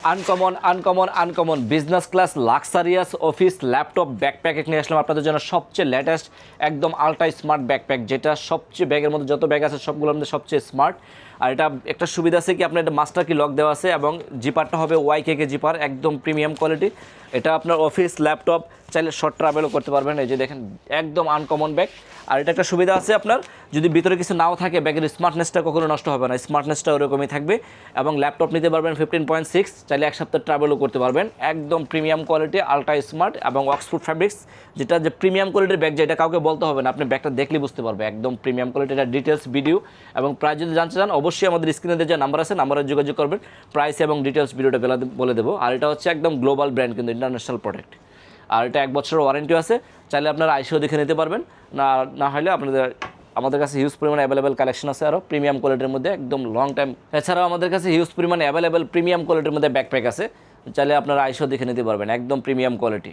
Uncommon uncommon uncommon business class luxurious office laptop backpack নিয়ে আসলাম আপনাদের জন্য সবচেয়ে লেটেস্ট একদম আলট্রা স্মার্ট ব্যাকপ্যাক, যেটা সবচেয়ে ব্যাগের মধ্যে যত ব্যাগ আছে সবগুলোর মধ্যে সবচেয়ে স্মার্ট। আর এটা একটা সুবিধা আছে কি, আপনার এটা মাস্টার কি লক দেওয়া আছে এবং জিপারটা হবে ওয়াইকে জিপার, একদম প্রিমিয়াম কোয়ালিটি। এটা আপনার অফিস ল্যাপটপ চাইলে শর্ট ট্রাভেলও করতে পারবেন। এই যে দেখেন একদম আনকমন ব্যাগ। আর এটা একটা সুবিধা আছে, আপনার যদি ভিতরে কিছু নাও থাকে ব্যাগের স্মার্টনেসটা কখনো নষ্ট হবে না, স্মার্টনেসটা ওরকমই থাকবে। এবং ল্যাপটপ নিতে পারবেন 15.6, চাইলে এক সপ্তাহ ট্রাভেলও করতে পারবেন। একদম প্রিমিয়াম কোয়ালিটি আলট্রা স্মার্ট এবং অক্সফোর্ড ফ্যাব্রিক্স, যেটা যে প্রিমিয়াম কোয়ালিটির ব্যাগ, যেটা কাউকে বলতে হবে না, আপনি ব্যাগটা দেখলেই বুঝতে পারবে একদম প্রিমিয়াম কোয়ালিটি। এটা ডিটেলস ভিডিও এবং প্রাইস যদি জানতে চান অবশ্যই আমাদের স্ক্রিনে যে নাম্বার আছে নাম্বারে যোগাযোগ করবেন, প্রাইস এবং ডিটেলস ভিডিওটা বলে দেবো। আর এটা হচ্ছে একদম গ্লোবাল ব্র্যান্ড, কিন্তু ইন্টারন্যাশনাল প্রোডাক্ট। আর এটা 1 বছরের ওয়ারেন্টি আছে, চাইলে আপনারা আইসিও দেখে নিতে পারবেন। না হলে আমাদের কাছে হিউজ পরিমাণে অ্যাভেলেবেল কালেকশন আছে আরও প্রিমিয়াম কোয়ালিটির মধ্যে একদম লং টাইম। এছাড়াও আমাদের কাছে হিউজ পরিমাণে অ্যাভেলেবেল প্রিমিয়াম কোয়ালিটির মধ্যে ব্যাকপ্যাক আছে, চাইলে আপনারা আইসিও দেখে নিতে পারবেন একদম প্রিমিয়াম কোয়ালিটি।